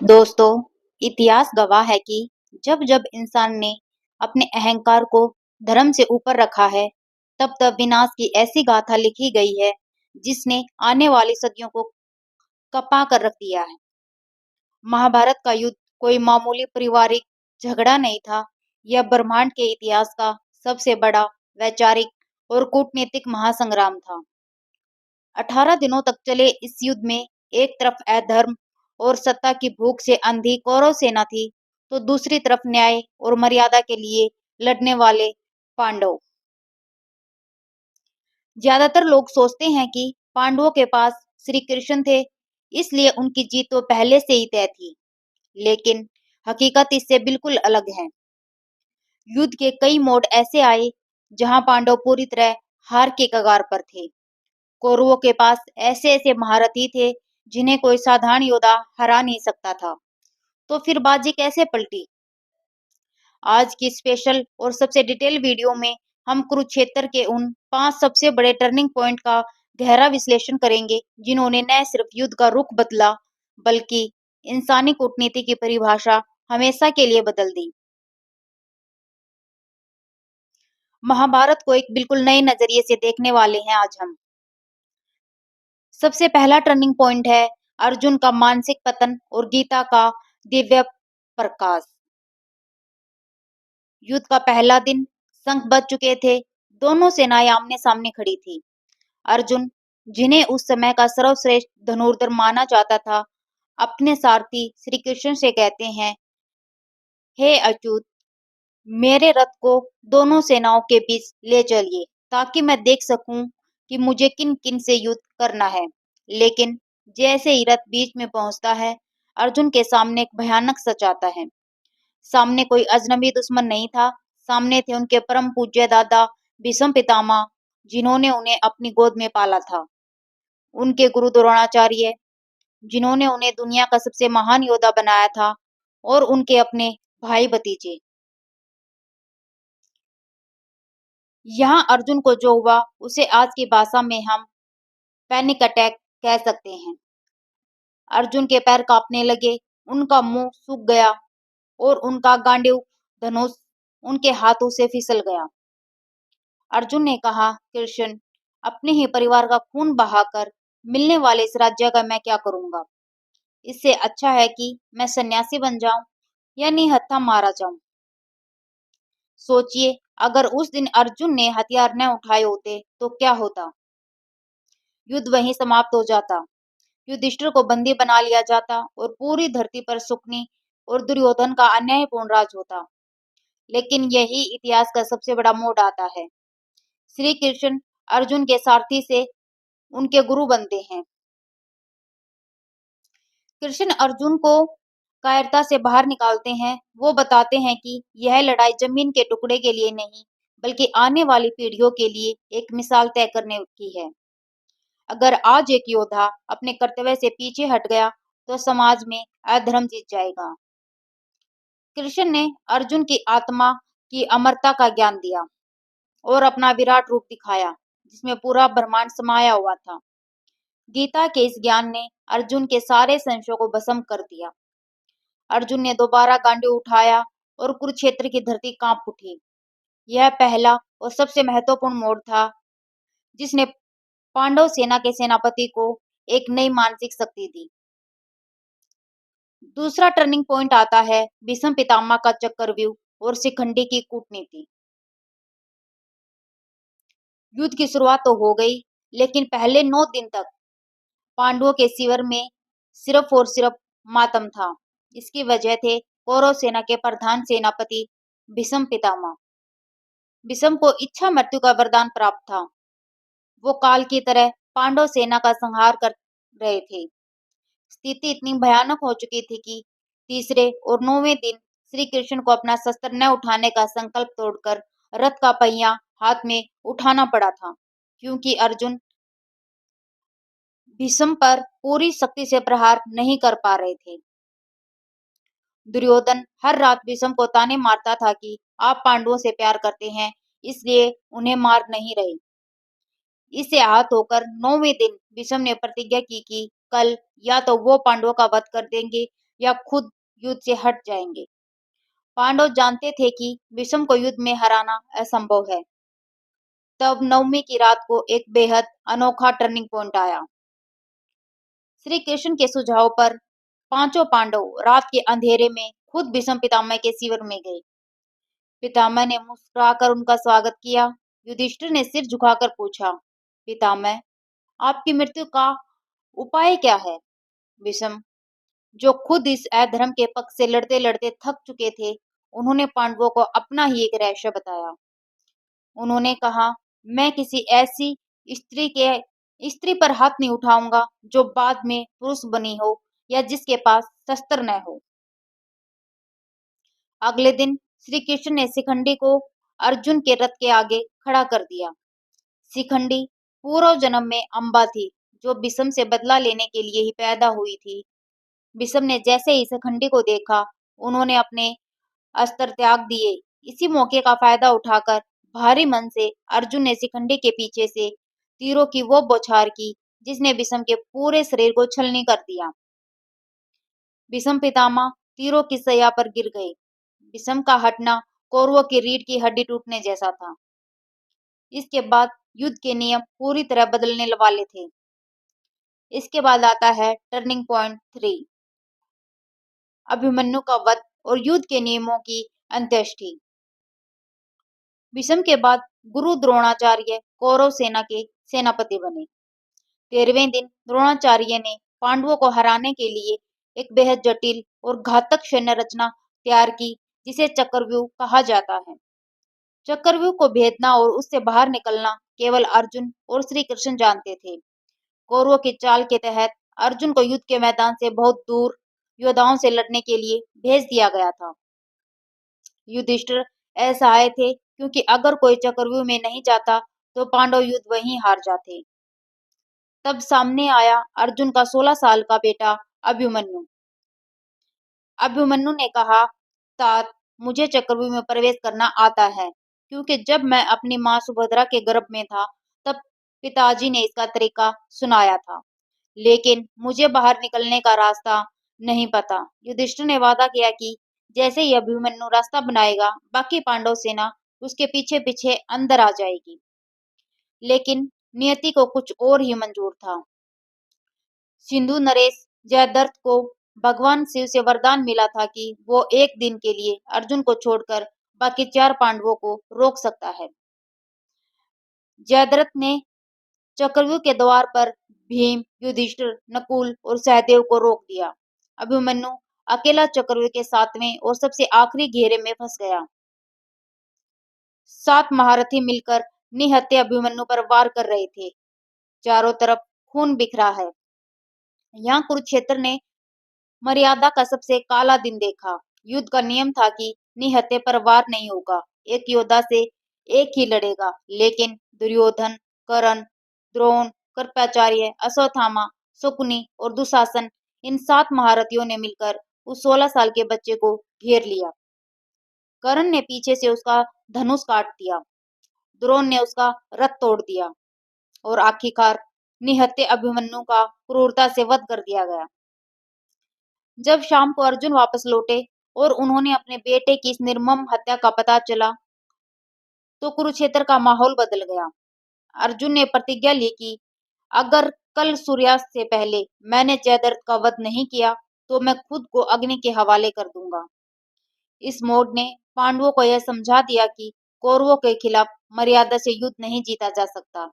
दोस्तों, इतिहास गवाह है कि जब जब इंसान ने अपने अहंकार को धर्म से ऊपर रखा है, तब तब विनाश की ऐसी गाथा लिखी गई है, जिसने आने वाली सदियों को कपा कर रख दिया है। महाभारत का युद्ध कोई मामूली पारिवारिक झगड़ा नहीं था, यह ब्रह्मांड के इतिहास का सबसे बड़ा वैचारिक और कूटनीतिक महासंग्राम था। 18 दिनों तक चले इस युद्ध में एक तरफ अधर्म और सत्ता की भूख से अंधी कौरव सेना थी, तो दूसरी तरफ न्याय और मर्यादा के लिए लड़ने वाले पांडव। ज्यादातर लोग सोचते हैं कि पांडवों के पास श्री कृष्ण थे, इसलिए उनकी जीत तो पहले से ही तय थी। लेकिन हकीकत इससे बिल्कुल अलग है। युद्ध के कई मोड़ ऐसे आए जहां पांडव पूरी तरह हार के कगार पर थे। कौरवों के पास ऐसे ऐसे महारथी थे जिन्हें कोई साधारण योद्धा हरा नहीं सकता था। तो फिर बाजी कैसे पलटी? आज की स्पेशल और सबसे डिटेल वीडियो में हम कुरुक्षेत्र के उन 5 सबसे बड़े टर्निंग पॉइंट का गहरा विश्लेषण करेंगे, जिन्होंने न सिर्फ युद्ध का रुख बदला, बल्कि इंसानी कूटनीति की परिभाषा हमेशा के लिए बदल दी। महाभारत को एक बिल्कुल नए नजरिए से देखने वाले हैं आज हम। सबसे पहला टर्निंग पॉइंट है अर्जुन का मानसिक पतन और गीता का दिव्य प्रकाश। युद्ध का पहला दिन, शंख बज चुके थे, दोनों सेनाएं आमने सामने खड़ी थी। अर्जुन, जिन्हें उस समय का सर्वश्रेष्ठ धनुर्धर माना जाता था, अपने सारथी श्री कृष्ण से कहते हैं, हे अच्युत, मेरे रथ को दोनों सेनाओं के बीच ले चलिए, ताकि मैं देख सकूं कि मुझे किन किन से युद्ध करना है। लेकिन जैसे ही रथ बीच में पहुंचता है, अर्जुन के सामने एक भयानक सच आता है। सामने कोई अजनबी दुश्मन नहीं था, सामने थे उनके परम पूज्य दादा भीष्म पितामह, जिन्होंने उन्हें अपनी गोद में पाला था। उनके गुरु द्रोणाचार्य, जिन्होंने उन्हें दुनिया का सबसे महान योद्धा बनाया था, और उनके अपने भाई भतीजे। यहाँ अर्जुन को जो हुआ, उसे आज की भाषा में हम पैनिक अटैक कह सकते हैं। अर्जुन के पैर कांपने लगे, उनका मुंह सूख गया और उनका गांडीव धनुष उनके हाथों से फिसल गया। अर्जुन ने कहा, कृष्ण, अपने ही परिवार का खून बहाकर मिलने वाले इस राज्य का मैं क्या करूंगा? इससे अच्छा है कि मैं सन्यासी बन जाऊं या निहत्था मारा जाऊं। सोचिए, अगर उस दिन अर्जुन ने हथियार न उठाए होते तो क्या होता? युद्ध वहीं समाप्त हो जाता, युधिष्ठिर को बंदी बना लिया जाता और पूरी धरती पर शुकनी और दुर्योधन का अन्यायपूर्ण राज होता। लेकिन यही इतिहास का सबसे बड़ा मोड़ आता है। श्री कृष्ण अर्जुन के सारथी से उनके गुरु बनते हैं। कृष्ण अर्जुन को कायरता से बाहर निकालते हैं। वो बताते हैं कि यह लड़ाई जमीन के टुकड़े के लिए नहीं, बल्कि आने वाली पीढ़ियों के लिए एक मिसाल तय करने की है। अगर आज एक योद्धा अपने कर्तव्य से पीछे हट गया, तो समाज में अधर्म जीत जाएगा। कृष्ण ने अर्जुन की आत्मा की अमरता का ज्ञान दिया और अपना विराट रूप दिखाया, जिसमें पूरा ब्रह्मांड समाया हुआ था। गीता के इस ज्ञान ने अर्जुन के सारे संशयों को भस्म कर दिया। अर्जुन ने दोबारा गांडी उठाया और कुरुक्षेत्र की धरती कांप उठी। यह पहला और सबसे महत्वपूर्ण मोड़ था, जिसने पांडव सेना के सेनापति को एक नई मानसिक शक्ति दी। दूसरा टर्निंग पॉइंट आता है भीष्म पितामह का चक्रव्यूह और शिखंडी की कूटनीति। युद्ध की शुरुआत तो हो गई, लेकिन पहले 9 दिन तक पांडवों के शिविर में सिर्फ और सिर्फ मातम था। इसकी वजह थे कौरव सेना के प्रधान सेनापति भीष्म पितामह। भीष्म को इच्छा मृत्यु का वरदान प्राप्त था। वो काल की तरह पांडव सेना का संहार कर रहे थे। स्थिति इतनी भयानक हो चुकी थी कि तीसरे और 9वें दिन श्री कृष्ण को अपना शस्त्र न उठाने का संकल्प तोड़कर रथ का पहिया हाथ में उठाना पड़ा था, क्योंकि अर्जुन भीष्म पर पूरी शक्ति से प्रहार नहीं कर पा रहे थे। दुर्योधन हर रात भीष्म को ताने मारता था कि आप पांडवों से प्यार करते हैं, इसलिए उन्हें मार नहीं रहे। इससे आहत होकर 9वें दिन भीष्म ने प्रतिज्ञा की कि कल या तो वो पांडवों का वध कर देंगे या खुद युद्ध से हट जाएंगे। पांडव जानते थे कि भीष्म को युद्ध में हराना असंभव है। तब नवमी की रात को एक बेहद अनोखा टर्निंग पॉइंट आया। श्री कृष्ण के सुझाव पर पांचों पांडव रात के अंधेरे में खुद भीष्म पितामह के शिविर में गए। पितामह ने मुस्कुराकर उनका स्वागत किया। युधिष्ठिर ने सिर झुकाकर पूछा, पितामह, आपकी मृत्यु का उपाय क्या है? भीष्म, जो खुद इस अधर्म के पक्ष से लड़ते लड़ते थक चुके थे, उन्होंने पांडवों को अपना ही एक रहस्य बताया। उन्होंने कहा, मैं किसी ऐसी स्त्री पर हाथ नहीं उठाऊंगा जो बाद में पुरुष बनी हो या जिसके पास शस्त्र न हो। अगले दिन श्री कृष्ण ने शिखंडी को अर्जुन के रथ के आगे खड़ा कर दिया। शिखंडी पूर्व जन्म में अंबा थी, जो भीष्म से बदला लेने के लिए ही पैदा हुई थी। भीष्म ने जैसे ही शिखंडी को देखा, उन्होंने अपने अस्त्र त्याग दिए। इसी मौके का फायदा उठाकर भारी मन से अर्जुन ने शिखंडी के पीछे से तीरों की वो बौछार की जिसने भीष्म के पूरे शरीर को छलनी कर दिया। भीष्म पितामह तीरों की सैया पर गिर गए। भीष्म का हटना कौरवों की रीढ़ की हड्डी टूटने जैसा था। इसके बाद युद्ध के नियम पूरी तरह बदलने वाले थे। इसके बाद आता है टर्निंग पॉइंट 3, अभिमन्यु का वध और युद्ध के नियमों की अंत्येष्टि। भीष्म के बाद गुरु द्रोणाचार्य कौरव सेना के सेनापति बने। 13वें दिन द्रोणाचार्य ने पांडवों को हराने के लिए एक बेहद जटिल और घातक सैन्य रचना तैयार की, जिसे चक्रव्यूह कहा जाता है। चक्रव्यूह को भेदना और उससे बाहर निकलना केवल अर्जुन और श्री कृष्ण जानते थे। कौरवों की चाल के तहत अर्जुन को युद्ध के मैदान से बहुत दूर योद्धाओं से लड़ने के लिए भेज दिया गया था। युधिष्ठिर असहाय थे, क्योंकि अगर कोई चक्रव्यूह में नहीं जाता तो पांडव युद्ध वहीं हार जाते। तब सामने आया अर्जुन का 16 साल का बेटा अभिमन्यु। अभिमन्यु ने कहा, तात, मुझे चक्रव्यूह में प्रवेश करना आता है, क्योंकि जब मैं अपनी माँ सुभद्रा के गर्भ में था तब पिताजी ने इसका तरीका सुनाया था, लेकिन मुझे बाहर निकलने का रास्ता नहीं पता। युधिष्ठिर ने वादा किया कि जैसे ही अभिमन्यु रास्ता बनाएगा, बाकी पांडव सेना उसके पीछे पीछे अंदर आ जाएगी। लेकिन नियति को कुछ और ही मंजूर था। सिंधु नरेश जयद्रथ को भगवान शिव से वरदान मिला था कि वो एक दिन के लिए अर्जुन को छोड़कर बाकी 4 पांडवों को रोक सकता है। जयद्रथ ने चक्रव्यूह के द्वार पर भीम, युधिष्ठिर, नकुल और सहदेव को रोक दिया। अभिमन्यु अकेला चक्रव्यूह के 7वें और सबसे आखिरी घेरे में फंस गया। 7 महारथी मिलकर निहत्थे अभिमन्यु पर वार कर रहे थे। चारों तरफ खून बिखरा है। यहाँ कुरुक्षेत्र ने मर्यादा का सबसे काला दिन देखा। युद्ध का नियम था कि निहत्थे पर वार नहीं होगा, एक योद्धा से एक ही लड़ेगा। लेकिन दुर्योधन, कर्ण, द्रोण, कृपाचार्य, अश्वत्थामा, शकुनी और दुशासन, इन 7 महारथियों ने मिलकर उस 16 साल के बच्चे को घेर लिया। कर्ण ने पीछे से उसका धनुष काट दिया, द्रोण ने उसका रथ तोड़ दिया और आखिरकार निहत्थे अभिमन्यु का क्रूरता से वध कर दिया गया। जब शाम को अर्जुन वापस लौटे और उन्होंने अपने बेटे की इस निर्मम हत्या का पता चला, तो कुरुक्षेत्र का माहौल बदल गया। अर्जुन ने प्रतिज्ञा ली कि अगर कल सूर्यास्त से पहले मैंने जयद्रथ का वध नहीं किया तो मैं खुद को अग्नि के हवाले कर दूंगा। इस मोड़ ने पांडवों को यह समझा दिया कि कौरवों के खिलाफ मर्यादा से युद्ध नहीं जीता जा सकता।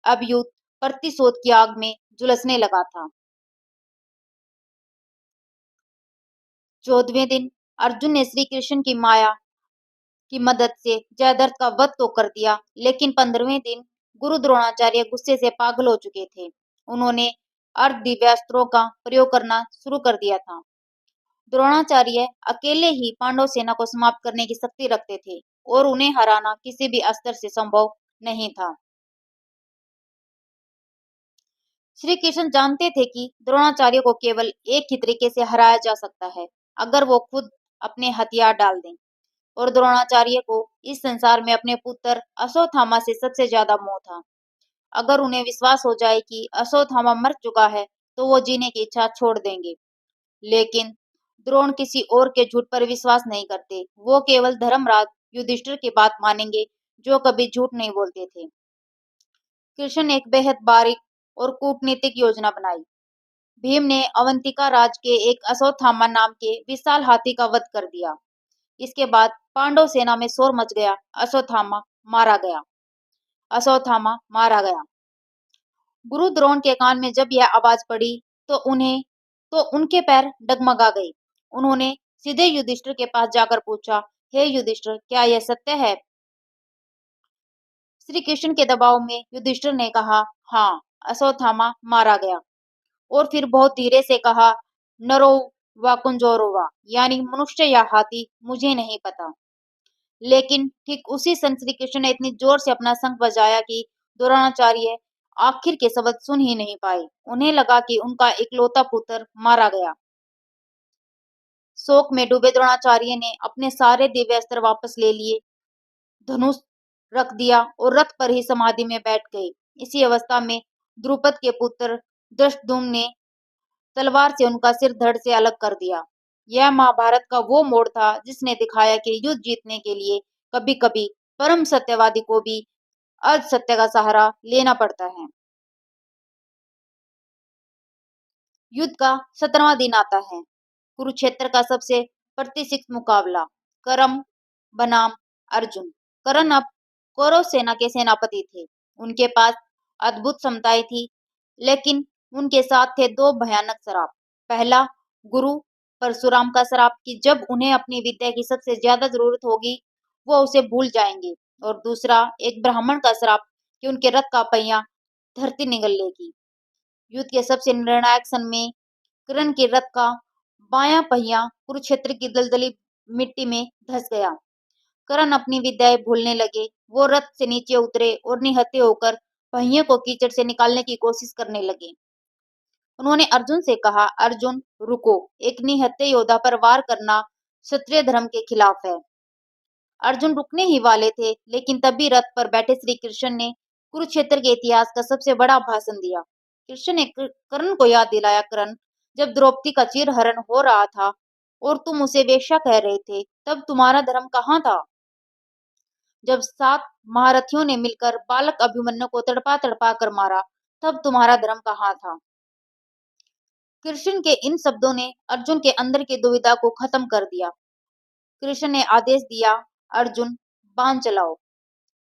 अब युद्ध प्रतिशोध की आग में झुलसने लगा था। 14वें दिन अर्जुन ने श्री कृष्ण की माया की मदद से जयद्रथ का वध तो कर दिया, लेकिन 15वें दिन गुरु द्रोणाचार्य गुस्से से पागल हो चुके थे। उन्होंने अर्धदिव्यास्त्रों का प्रयोग करना शुरू कर दिया था। द्रोणाचार्य अकेले ही पांडव सेना को समाप्त करने की शक्ति रखते थे और उन्हें हराना किसी भी अस्त्र से संभव नहीं था। श्री कृष्ण जानते थे कि द्रोणाचार्य को केवल एक ही तरीके से हराया जा सकता है, अगर वो खुद अपने हथियार डाल दें। और द्रोणाचार्य को इस संसार में अपने पुत्र अश्वत्थामा से सबसे ज्यादा मोह था। अगर उन्हें विश्वास हो जाए कि अश्वत्थामा मर चुका है तो वो जीने की इच्छा छोड़ देंगे। लेकिन द्रोण किसी और के झूठ पर विश्वास नहीं करते। वो केवल धर्मराज युधिष्ठिर की बात मानेंगे, जो कभी झूठ नहीं बोलते थे। कृष्ण ने एक बेहद बारीक और कूटनीतिक योजना बनाई। भीम ने अवंतिका राज के एक अश्वत्थामा नाम के विशाल हाथी का वध कर दिया। इसके बाद पांडव सेना में शोर मच गया। अश्वत्थामा मारा गया। अश्वत्थामा मारा गया। गुरु द्रोण के कान में जब यह आवाज पड़ी तो उनके पैर डगमगा गए। उन्होंने सीधे युधिष्ठिर के पास जाकर पूछा, हे युधिष्ठिर, क्या यह सत्य है? श्री कृष्ण के दबाव में युधिष्ठिर ने कहा, हाँ, अश्वत्थामा मारा गया। और फिर बहुत धीरे से कहा, नरो व कुंजरोवा, यानी मनुष्य या हाथी, मुझे नहीं पता। लेकिन ठीक उसी क्षण श्री कृष्ण ने इतनी जोर से अपना शंख बजाया कि द्रोणाचार्य आखिर के शब्द सुन ही नहीं पाए। उन्हें लगा कि उनका इकलौता पुत्र मारा गया। शोक में डूबे द्रोणाचार्य ने अपने सारे दिव्य अस्त्र वापस ले लिए, धनुष रख दिया और रथ पर ही समाधि में बैठ गए। इसी अवस्था में द्रुपद के पुत्र धृष्टद्युम्न ने तलवार से उनका सिर धड़ से अलग कर दिया। यह महाभारत का वो मोड़ था जिसने दिखाया कि युद्ध जीतने के लिए कभी कभी परम सत्यवादी को भी अर्ध सत्य का सहारा लेना पड़ता है। युद्ध का 17वां दिन आता है। कुरुक्षेत्र का सबसे प्रतिष्ठित मुकाबला। कर्ण बनाम अर्जुन। कर्ण अब कौरव सेना के सेनापति थे। उनके पास अद्भुत क्षमताएं थी, लेकिन उनके साथ थे दो भयानक श्राप। पहला, गुरु परशुराम का श्राप कि जब उन्हें अपनी विद्या की सबसे ज्यादा जरूरत होगी वो उसे भूल जाएंगे। और दूसरा, एक ब्राह्मण का श्राप कि उनके रथ का पहिया धरती निगल लेगी। युद्ध के सबसे निर्णायक क्षण में कर्ण के रथ का बायां पहिया कुरुक्षेत्र की दलदली मिट्टी में धंस गया। कर्ण अपनी विद्याएं भूलने लगे। वो रथ से नीचे उतरे और निहत्थे होकर पहिए को कीचड़ से निकालने की कोशिश करने लगे। उन्होंने अर्जुन से कहा, अर्जुन रुको, एक निहत्थे योद्धा पर वार करना क्षत्रिय धर्म के खिलाफ है। अर्जुन रुकने ही वाले थे, लेकिन तभी रथ पर बैठे श्री कृष्ण ने कुरुक्षेत्र के इतिहास का सबसे बड़ा भाषण दिया। कृष्ण ने कर्ण को याद दिलाया, कर्ण, जब द्रौपदी का चीरहरण हो रहा था और तुम उसे वेश्या कह रहे थे, तब तुम्हारा धर्म कहाँ था? जब 7 महारथियों ने मिलकर बालक अभिमन्यु को तड़पा तड़पा कर मारा, तब तुम्हारा धर्म कहाँ था? कृष्ण के इन शब्दों ने अर्जुन के अंदर की दुविधा को खत्म कर दिया। कृष्ण ने आदेश दिया, अर्जुन बाण चलाओ।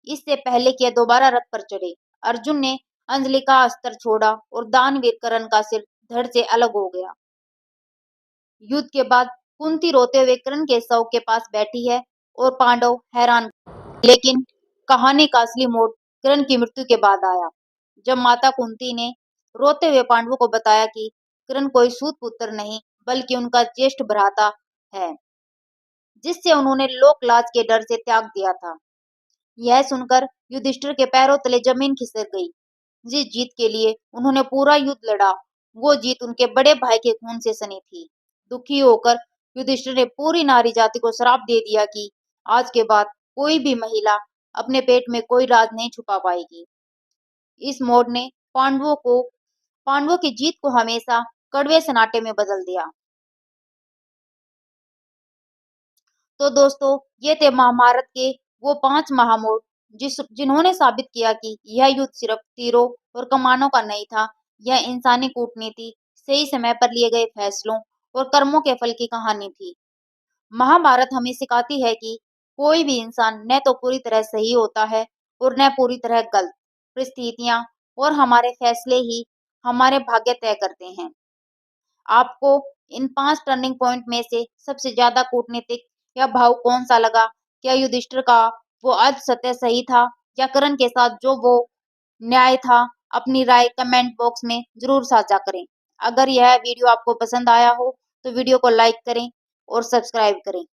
इससे पहले कि यह दोबारा रथ पर चढ़े, अर्जुन ने अंजलि का अस्त्र छोड़ा और दानवीर कर्ण का सिर धड़ से अलग हो गया। युद्ध के बाद कुंती रोते हुए कर्ण के शव के पास बैठी है और पांडव हैरान। लेकिन कहानी का असली मोड़ कर्ण की मृत्यु के बाद आया, जब माता कुंती ने रोते हुए पांडवों को बताया कि कर्ण कोई सूत पुत्र नहीं बल्कि उनका ज्येष्ठ भ्राता है, जिससे उन्होंने लोक लाज के डर से त्याग दिया था। यह सुनकर युधिष्ठिर के पैरों तले जमीन खिसक गई। जिस जीत के लिए उन्होंने पूरा युद्ध लड़ा, वो जीत उनके बड़े भाई के खून से सनी थी। दुखी होकर युधिष्ठिर ने पूरी नारी जाति को श्राप दे दिया कि आज के बाद कोई भी महिला अपने पेट में कोई राज नहीं छुपा पाएगी। इस मोड़ ने पांडवों की जीत को हमेशा कड़वे सन्नाटे में बदल दिया। तो दोस्तों, ये थे महाभारत के वो 5 महामोड़ जिन्होंने साबित किया कि यह युद्ध सिर्फ तीरों और कमानों का नहीं था। यह इंसानी कूटनीति, सही समय पर लिए गए फैसलों और कर्मों के फल की कहानी थी। महाभारत हमें सिखाती है कि कोई भी इंसान न तो पूरी तरह सही होता है और न पूरी तरह गलत। परिस्थितियां और हमारे फैसले ही हमारे भाग्य तय करते हैं। आपको इन 5 टर्निंग पॉइंट में से सबसे ज्यादा कूटनीतिक या भाव कौन सा लगा? क्या युधिष्ठिर का वो अर्ध सत्य सही था या कर्ण के साथ जो वो न्याय था? अपनी राय कमेंट बॉक्स में जरूर साझा करें। अगर यह वीडियो आपको पसंद आया हो तो वीडियो को लाइक करें और सब्सक्राइब करें।